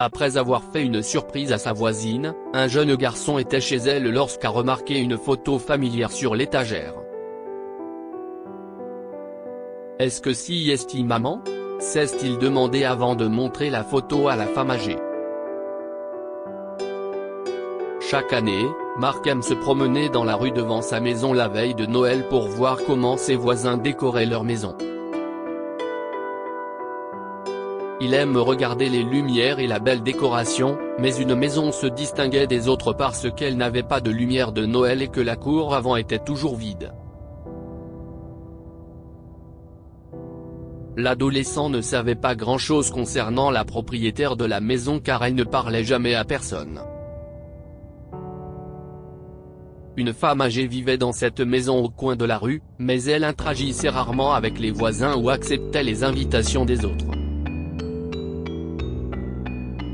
Après avoir fait une surprise à sa voisine, un jeune garçon était chez elle lorsqu'a remarqué une photo familière sur l'étagère. Est-ce que si est maman? S'est-il demandé avant de montrer la photo à la femme âgée. Chaque année, Marc aime se promener dans la rue devant sa maison la veille de Noël pour voir comment ses voisins décoraient leur maison. Il aime regarder les lumières et la belle décoration, mais une maison se distinguait des autres parce qu'elle n'avait pas de lumière de Noël et que la cour avant était toujours vide. L'adolescent ne savait pas grand-chose concernant la propriétaire de la maison car elle ne parlait jamais à personne. Une femme âgée vivait dans cette maison au coin de la rue, mais elle interagissait rarement avec les voisins ou acceptait les invitations des autres.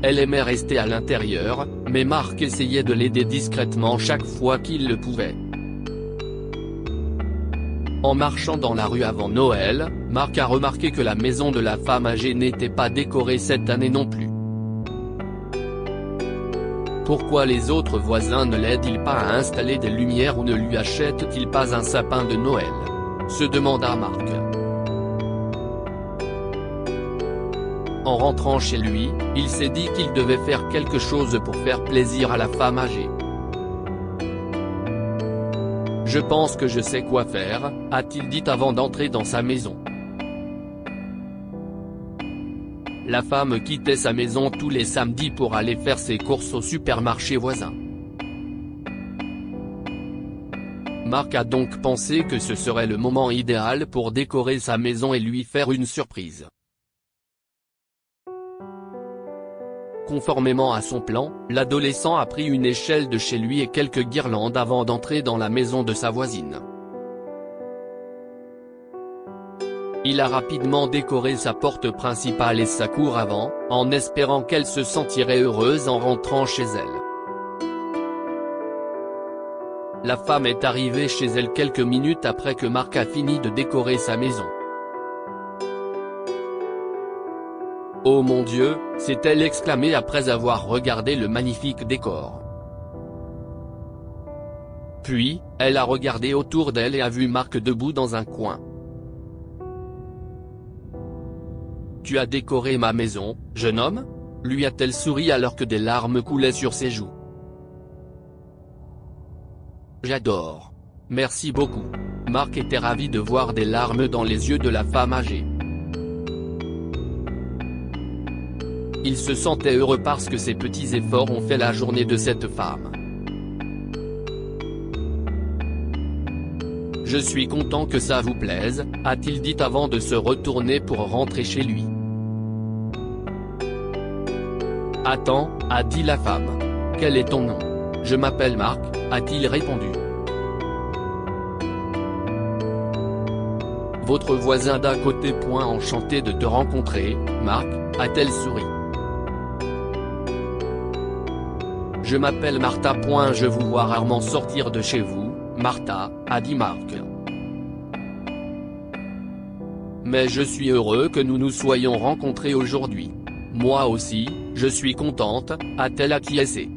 Elle aimait rester à l'intérieur, mais Marc essayait de l'aider discrètement chaque fois qu'il le pouvait. En marchant dans la rue avant Noël, Marc a remarqué que la maison de la femme âgée n'était pas décorée cette année non plus. Pourquoi les autres voisins ne l'aident-ils pas à installer des lumières ou ne lui achètent-ils pas un sapin de Noël? Se demanda Marc. En rentrant chez lui, il s'est dit qu'il devait faire quelque chose pour faire plaisir à la femme âgée. Je pense que je sais quoi faire, a-t-il dit avant d'entrer dans sa maison. La femme quittait sa maison tous les samedis pour aller faire ses courses au supermarché voisin. Marc a donc pensé que ce serait le moment idéal pour décorer sa maison et lui faire une surprise. Conformément à son plan, l'adolescent a pris une échelle de chez lui et quelques guirlandes avant d'entrer dans la maison de sa voisine. Il a rapidement décoré sa porte principale et sa cour avant, en espérant qu'elle se sentirait heureuse en rentrant chez elle. La femme est arrivée chez elle quelques minutes après que Marc a fini de décorer sa maison. Oh mon Dieu, s'est-elle exclamée après avoir regardé le magnifique décor. Puis, elle a regardé autour d'elle et a vu Marc debout dans un coin. Tu as décoré ma maison, jeune homme? Lui a-t-elle souri alors que des larmes coulaient sur ses joues. J'adore. Merci beaucoup. Marc était ravi de voir des larmes dans les yeux de la femme âgée. Il se sentait heureux parce que ses petits efforts ont fait la journée de cette femme. Je suis content que ça vous plaise, a-t-il dit avant de se retourner pour rentrer chez lui. Attends, a dit la femme. Quel est ton nom? Je m'appelle Marc, a-t-il répondu. Votre voisin d'à côté. Enchanté de te rencontrer, Marc, a-t-elle souri. Je m'appelle Martha. Je vous vois rarement sortir de chez vous, Martha, a dit Marc. Mais je suis heureux que nous nous soyons rencontrés aujourd'hui. Moi aussi, je suis contente, a-t-elle acquiescé.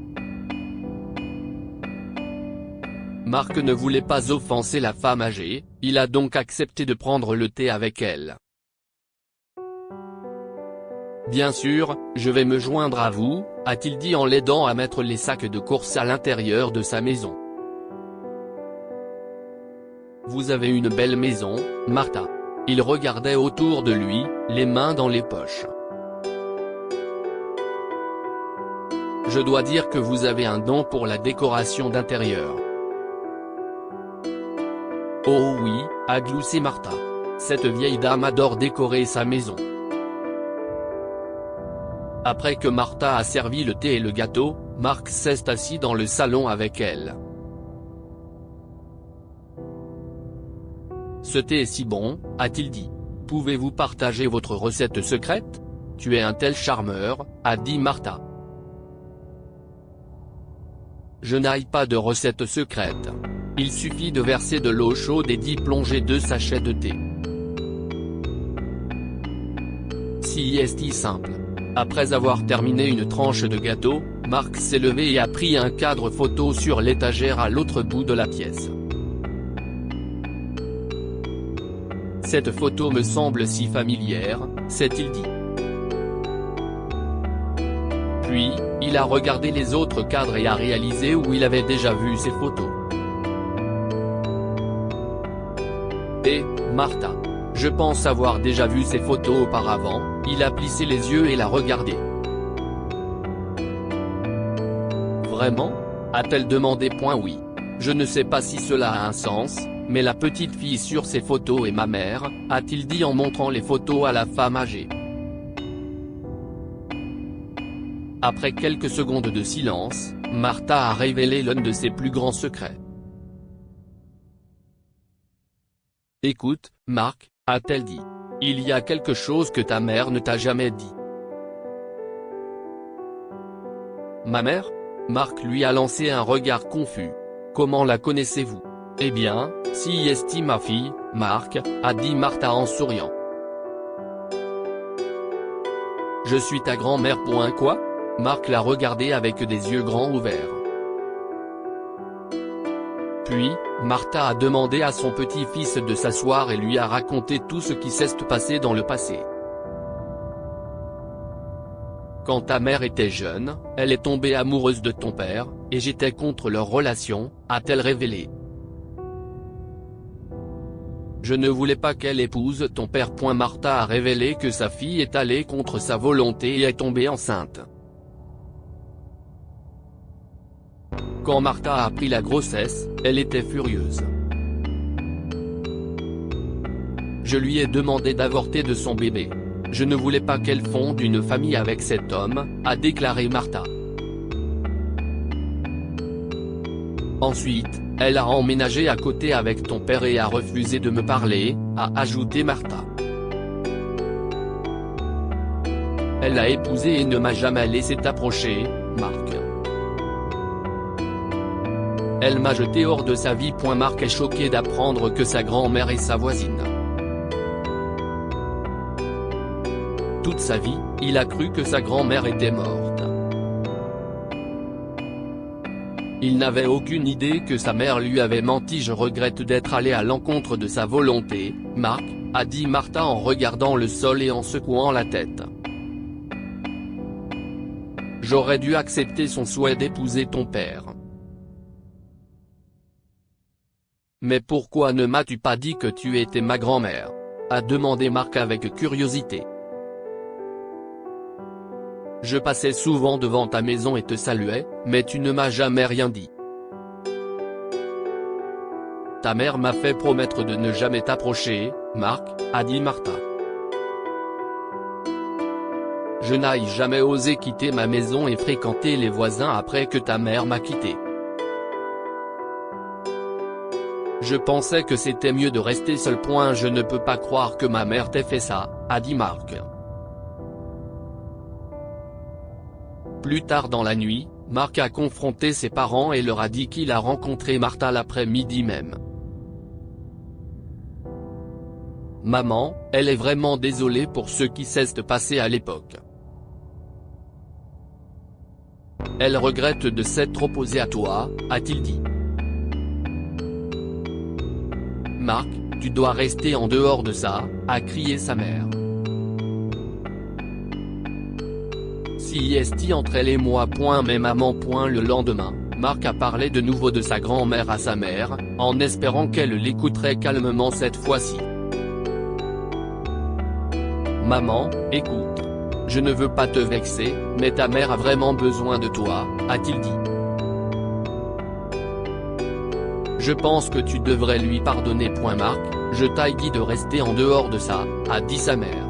Marc ne voulait pas offenser la femme âgée, il a donc accepté de prendre le thé avec elle. Bien sûr, je vais me joindre à vous, a-t-il dit en l'aidant à mettre les sacs de courses à l'intérieur de sa maison. Vous avez une belle maison, Martha. Il regardait autour de lui, les mains dans les poches. Je dois dire que vous avez un don pour la décoration d'intérieur. Oh oui, a gloussé Martha. Cette vieille dame adore décorer sa maison. Après que Martha a servi le thé et le gâteau, Marc s'est assis dans le salon avec elle. Ce thé est si bon, a-t-il dit. Pouvez-vous partager votre recette secrète? Tu es un tel charmeur, a dit Martha. Je n'ai pas de recette secrète. Il suffit de verser de l'eau chaude et d'y plonger 2 sachets de thé. Si est simple. Après avoir terminé une tranche de gâteau, Marc s'est levé et a pris un cadre photo sur l'étagère à l'autre bout de la pièce. Cette photo me semble si familière, s'est-il dit. Puis, il a regardé les autres cadres et a réalisé où il avait déjà vu ces photos. Et, Martha. Je pense avoir déjà vu ces photos auparavant, il a plissé les yeux et l'a regardé. Vraiment ? A-t-elle demandé. Oui. Je ne sais pas si cela a un sens, mais la petite fille sur ces photos est ma mère, a-t-il dit en montrant les photos à la femme âgée. Après quelques secondes de silence, Martha a révélé l'un de ses plus grands secrets. Écoute, Marc, a-t-elle dit. Il y a quelque chose que ta mère ne t'a jamais dit. Ma mère ? Marc lui a lancé un regard confus. Comment la connaissez-vous ? Eh bien, si est ma fille, Marc, a dit Martha en souriant. Je suis ta grand-mère. Quoi ? Marc l'a regardé avec des yeux grands ouverts. Puis, Martha a demandé à son petit-fils de s'asseoir et lui a raconté tout ce qui s'est passé dans le passé. Quand ta mère était jeune, elle est tombée amoureuse de ton père, et j'étais contre leur relation, a-t-elle révélé. Je ne voulais pas qu'elle épouse ton père. Martha a révélé que sa fille est allée contre sa volonté et est tombée enceinte. Quand Martha a appris la grossesse, elle était furieuse. Je lui ai demandé d'avorter de son bébé. Je ne voulais pas qu'elle fonde une famille avec cet homme, a déclaré Martha. Ensuite, elle a emménagé à côté avec ton père et a refusé de me parler, a ajouté Martha. Elle l'a épousé et ne m'a jamais laissé t'approcher, Marc. Elle m'a jeté hors de sa vie. Marc est choqué d'apprendre que sa grand-mère est sa voisine. Toute sa vie, il a cru que sa grand-mère était morte. Il n'avait aucune idée que sa mère lui avait menti. Je regrette d'être allé à l'encontre de sa volonté, Marc, a dit Martha en regardant le sol et en secouant la tête. J'aurais dû accepter son souhait d'épouser ton père. Mais pourquoi ne m'as-tu pas dit que tu étais ma grand-mère ? A demandé Marc avec curiosité. Je passais souvent devant ta maison et te saluais, mais tu ne m'as jamais rien dit. Ta mère m'a fait promettre de ne jamais t'approcher, Marc, a dit Martha. Je n'ai jamais osé quitter ma maison et fréquenter les voisins après que ta mère m'a quitté. Je pensais que c'était mieux de rester seul. Je ne peux pas croire que ma mère t'ait fait ça, a dit Marc. Plus tard dans la nuit, Marc a confronté ses parents et leur a dit qu'il a rencontré Martha l'après-midi même. Maman, elle est vraiment désolée pour ce qui s'est passé à l'époque. Elle regrette de s'être opposée à toi, a-t-il dit. Marc, tu dois rester en dehors de ça, a crié sa mère. Si est entre elle et moi. Mais maman. Le lendemain, Marc a parlé de nouveau de sa grand-mère à sa mère, en espérant qu'elle l'écouterait calmement cette fois-ci. Maman, écoute. Je ne veux pas te vexer, mais ta mère a vraiment besoin de toi, a-t-il dit. Je pense que tu devrais lui pardonner. Marc, je t'ai dit de rester en dehors de ça, a dit sa mère.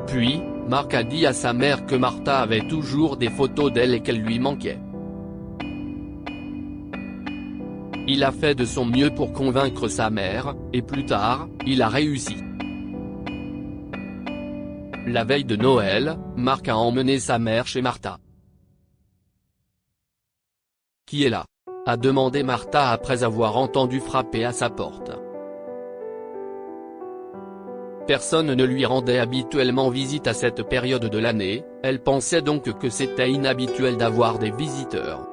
Puis, Marc a dit à sa mère que Martha avait toujours des photos d'elle et qu'elle lui manquait. Il a fait de son mieux pour convaincre sa mère, et plus tard, il a réussi. La veille de Noël, Marc a emmené sa mère chez Martha. Qui est là ? A demandé Martha après avoir entendu frapper à sa porte. Personne ne lui rendait habituellement visite à cette période de l'année, elle pensait donc que c'était inhabituel d'avoir des visiteurs.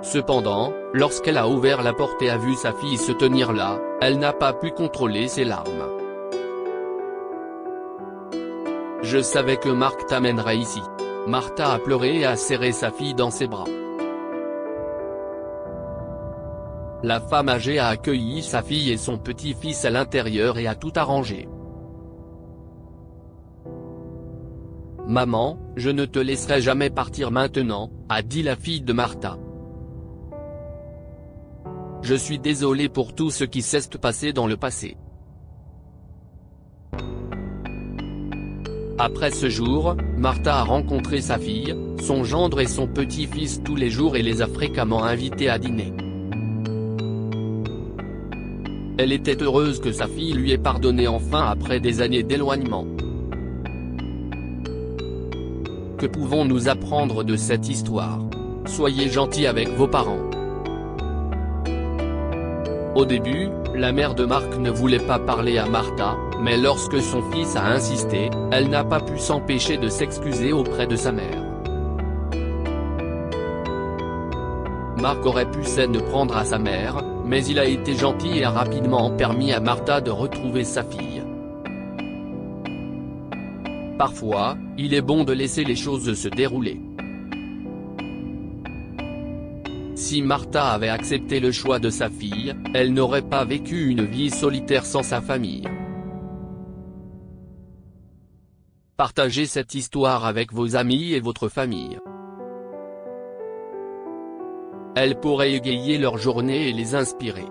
Cependant, lorsqu'elle a ouvert la porte et a vu sa fille se tenir là, elle n'a pas pu contrôler ses larmes. « Je savais que Marc t'amènerait ici. » Martha a pleuré et a serré sa fille dans ses bras. La femme âgée a accueilli sa fille et son petit-fils à l'intérieur et a tout arrangé. « Maman, je ne te laisserai jamais partir maintenant, » a dit la fille de Martha. « Je suis désolée pour tout ce qui s'est passé dans le passé. » Après ce jour, Martha a rencontré sa fille, son gendre et son petit-fils tous les jours et les a fréquemment invités à dîner. Elle était heureuse que sa fille lui ait pardonné enfin après des années d'éloignement. Que pouvons-nous apprendre de cette histoire? Soyez gentils avec vos parents. Au début, la mère de Marc ne voulait pas parler à Martha, mais lorsque son fils a insisté, elle n'a pas pu s'empêcher de s'excuser auprès de sa mère. Marc aurait pu s'en prendre à sa mère, mais il a été gentil et a rapidement permis à Martha de retrouver sa fille. Parfois, il est bon de laisser les choses se dérouler. Si Martha avait accepté le choix de sa fille, elle n'aurait pas vécu une vie solitaire sans sa famille. Partagez cette histoire avec vos amis et votre famille. Elle pourrait égayer leur journée et les inspirer.